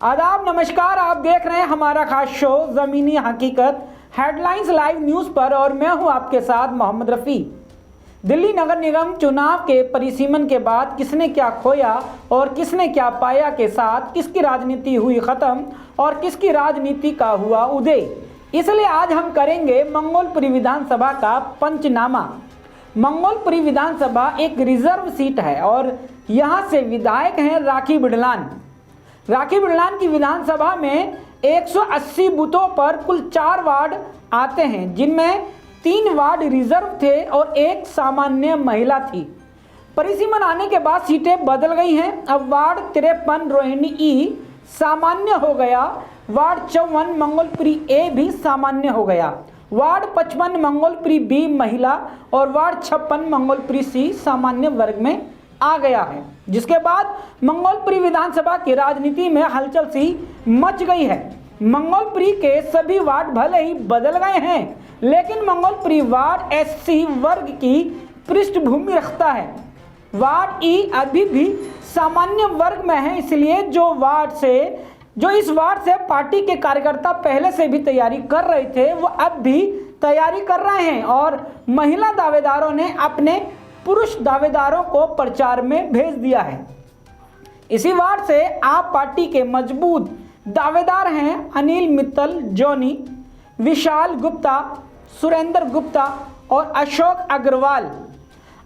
आदाब, नमस्कार। आप देख रहे हैं हमारा खास शो ज़मीनी हकीकत हेडलाइंस लाइव न्यूज़ पर और मैं हूं आपके साथ मोहम्मद रफ़ी। दिल्ली नगर निगम चुनाव के परिसीमन के बाद किसने क्या खोया और किसने क्या पाया के साथ किसकी राजनीति हुई ख़त्म और किसकी राजनीति का हुआ उदय, इसलिए आज हम करेंगे मंगोलपुरी विधानसभा का पंचनामा। मंगोलपुरी विधानसभा एक रिजर्व सीट है और यहाँ से विधायक हैं राखी बिड़लान। राखी बिड़लान की विधानसभा में 180 बूथों पर कुल 4 वार्ड आते हैं, जिनमें 3 वार्ड रिजर्व थे और 1 सामान्य महिला थी। परिसीमन आने के बाद सीटें बदल गई हैं। अब वार्ड 53 रोहिणी ई सामान्य हो गया, वार्ड 54 मंगोलपुरी ए भी सामान्य हो गया, वार्ड 55 मंगोलपुरी बी महिला और वार्ड 56 मंगोलपुरी सी सामान्य वर्ग में आ गया है। जिसके बाद मंगोलपुरी विधानसभा की राजनीति में हलचल सी मच गई है। मंगोलपुरी के सभी वार्ड भले ही बदल गए हैं, लेकिन मंगोलपुरी वार्ड एससी वर्ग की पृष्ठभूमि रखता है। वार्ड ई अभी भी सामान्य वर्ग में है, इसलिए जो इस वार्ड से पार्टी के कार्यकर्ता पहले से भी तैयारी कर रहे थे, वो अब भी तैयारी कर रहे हैं और महिला दावेदारों ने अपने पुरुष दावेदारों को प्रचार में भेज दिया है। इसी वार्ड से आप पार्टी के मजबूत दावेदार हैं अनिल मित्तल, जॉनी, विशाल गुप्ता, सुरेंद्र गुप्ता और अशोक अग्रवाल।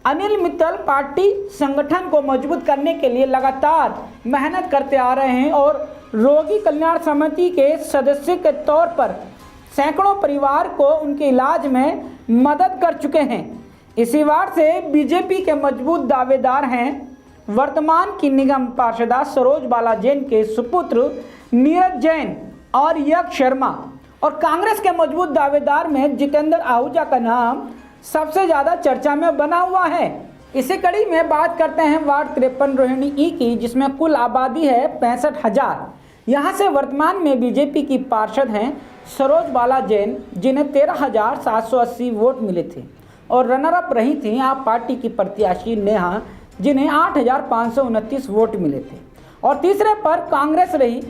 अनिल मित्तल पार्टी संगठन को मजबूत करने के लिए लगातार मेहनत करते आ रहे हैं और रोगी कल्याण समिति के सदस्य के तौर पर सैकड़ों परिवार को उनके इलाज में मदद कर चुके हैं। इसी वार्ड से बीजेपी के मजबूत दावेदार हैं वर्तमान की निगम पार्षदा सरोज बाला जैन के सुपुत्र नीरज जैन और यज्ञ शर्मा, और कांग्रेस के मजबूत दावेदार में जितेंद्र आहूजा का नाम सबसे ज़्यादा चर्चा में बना हुआ है। इसी कड़ी में बात करते हैं वार्ड 53 रोहिणी ई की, जिसमें कुल आबादी है 65,000। यहाँ से वर्तमान में बीजेपी की पार्षद हैं सरोज बाला जैन, जिन्हें 13,780 वोट मिले थे, और रनर अप रही थी आप पार्टी की प्रत्याशी नेहा, जिन्हें 8,529 वोट मिले थे, और तीसरे पर कांग्रेस रही।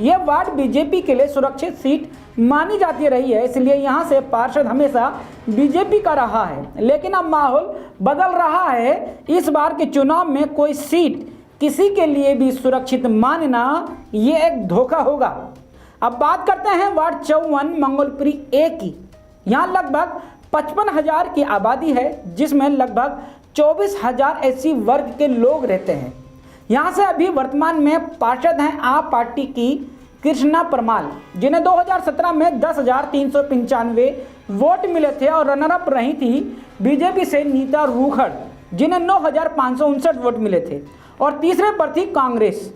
यह वार्ड बीजेपी के लिए सुरक्षित सीट मानी जाती रही है, इसलिए यहाँ से पार्षद हमेशा बीजेपी का रहा है। लेकिन अब माहौल बदल रहा है। इस बार के चुनाव में कोई सीट किसी के लिए भी सुरक्षित मानना ये एक धोखा होगा। अब बात करते हैं वार्ड 54 मंगोलपुरी ए की। यहाँ लगभग 55,000 की आबादी है, जिसमें लगभग 24,000 एससी वर्ग के लोग रहते हैं। यहाँ से अभी वर्तमान में पार्षद हैं आप पार्टी की कृष्णा परमाल, जिन्हें 2017 में 10,395 वोट मिले थे, और रनर अप रही थी बीजेपी से नीता रूखड़, जिन्हें 9,559 वोट मिले थे, और तीसरे पर थी कांग्रेस।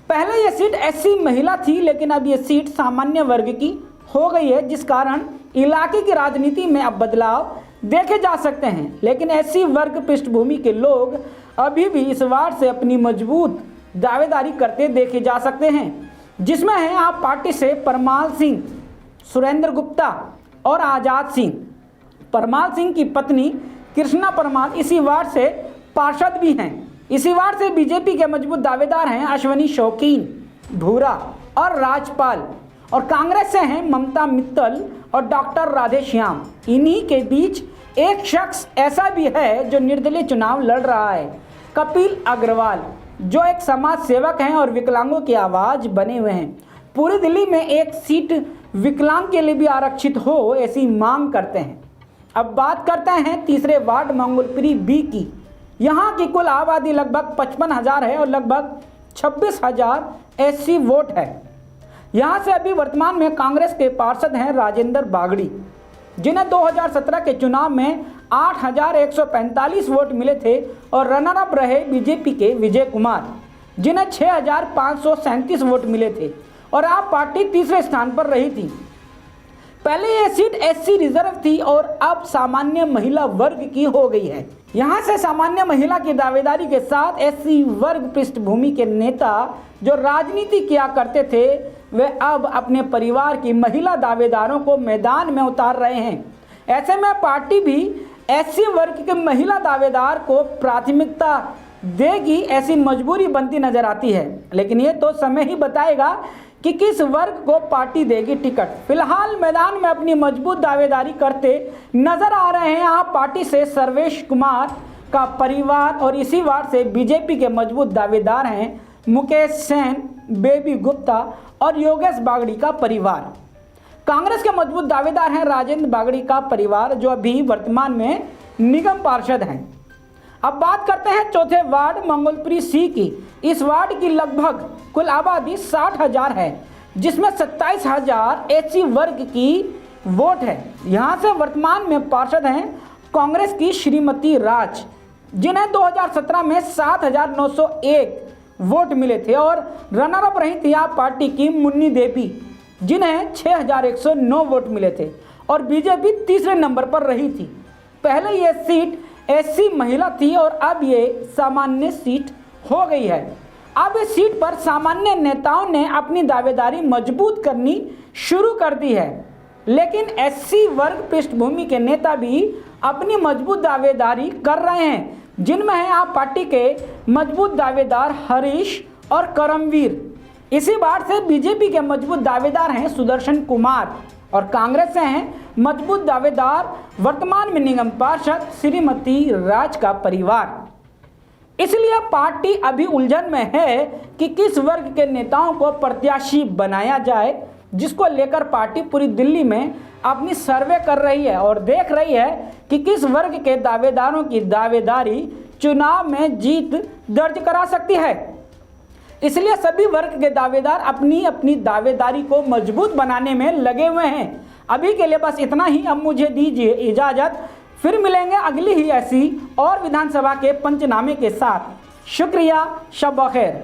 पहले ये सीट एससी महिला थी, लेकिन अब ये सीट सामान्य वर्ग की हो गई है, जिस कारण इलाके की राजनीति में अब बदलाव देखे जा सकते हैं। लेकिन एससी वर्ग पृष्ठभूमि के लोग अभी भी इस वार्ड से अपनी मजबूत दावेदारी करते देखे जा सकते हैं, जिसमें हैं आप पार्टी से परमाल सिंह, सुरेंद्र गुप्ता और आज़ाद सिंह। परमाल सिंह की पत्नी कृष्णा परमाल इसी वार्ड से पार्षद भी हैं। इसी वार्ड से बीजेपी के मजबूत दावेदार हैं अश्वनी शौकीन, भूरा और राजपाल, और कांग्रेस से हैं ममता मित्तल और डॉक्टर राधेश्याम। इन्हीं के बीच एक शख्स ऐसा भी है जो निर्दलीय चुनाव लड़ रहा है, कपिल अग्रवाल, जो एक समाज सेवक हैं और विकलांगों की आवाज़ बने हुए हैं। पूरी दिल्ली में एक सीट विकलांग के लिए भी आरक्षित हो, ऐसी मांग करते हैं। अब बात करते हैं तीसरे वार्ड मंगोलपुरी बी की। यहाँ की कुल आबादी लगभग 55,000 है और लगभग 26,000 एससी वोट है। यहाँ से अभी वर्तमान में कांग्रेस के पार्षद हैं राजेंद्र बागड़ी, जिन्हें 2017 के चुनाव में 8,145 वोट मिले थे, और रनर अप रहे बीजेपी के विजय कुमार, जिन्हें 6,537 वोट मिले थे, और आप पार्टी तीसरे स्थान पर रही थी। पहले यह सीट एससी रिजर्व थी और अब सामान्य महिला वर्ग की हो गई है। यहाँ से सामान्य महिला की दावेदारी के साथ एससी वर्ग पृष्ठभूमि के नेता जो राजनीति किया करते थे, वे अब अपने परिवार की महिला दावेदारों को मैदान में उतार रहे हैं। ऐसे में पार्टी भी एससी वर्ग के महिला दावेदार को प्राथमिकता देगी, ऐसी मजबूरी बनती नजर आती है। लेकिन ये तो समय ही बताएगा कि किस वर्ग को पार्टी देगी टिकट। फिलहाल मैदान में अपनी मजबूत दावेदारी करते नजर आ रहे हैं यहाँ पार्टी से सर्वेश कुमार का परिवार और इसी वार्ड से बीजेपी के मजबूत दावेदार हैं मुकेश सेन, बेबी गुप्ता और योगेश बागड़ी का परिवार। कांग्रेस के मजबूत दावेदार हैं राजेंद्र बागड़ी का परिवार जो अभी वर्तमान में निगम पार्षद हैं। अब बात करते हैं चौथे वार्ड मंगोलपुरी सी की। इस वार्ड की लगभग कुल आबादी 60,000 है, जिसमें 27,000 एससी वर्ग की वोट है। यहाँ से वर्तमान में पार्षद हैं कांग्रेस की श्रीमती राज, जिन्हें 2017 में 7,901 वोट मिले थे, और रनर अप रही थी आप पार्टी की मुन्नी देवी, जिन्हें 6,109 वोट मिले थे, और बीजेपी तीसरे नंबर पर रही थी। पहले ये सीट एससी महिला थी और अब ये सामान्य सीट हो गई है। अब इस सीट पर सामान्य नेताओं ने अपनी दावेदारी मजबूत करनी शुरू कर दी है, लेकिन एससी वर्ग पृष्ठभूमि के नेता भी अपनी मजबूत दावेदारी कर रहे हैं, जिनमें है आप पार्टी के मजबूत दावेदार हरीश और करमवीर। इसी बात से बीजेपी के मजबूत दावेदार हैं सुदर्शन कुमार, और कांग्रेस से हैं मजबूत दावेदार वर्तमान में निगम पार्षद श्रीमती राज का परिवार। इसलिए पार्टी अभी उलझन में है कि किस वर्ग के नेताओं को प्रत्याशी बनाया जाए, जिसको लेकर पार्टी पूरी दिल्ली में अपनी सर्वे कर रही है और देख रही है कि किस वर्ग के दावेदारों की दावेदारी चुनाव में जीत दर्ज करा सकती है। इसलिए सभी वर्ग के दावेदार अपनी अपनी दावेदारी को मजबूत बनाने में लगे हुए हैं। अभी के लिए बस इतना ही। अब मुझे दीजिए इजाज़त, फिर मिलेंगे अगली ही ऐसी और विधानसभा के पंचनामे के साथ। शुक्रिया, शब बखैर।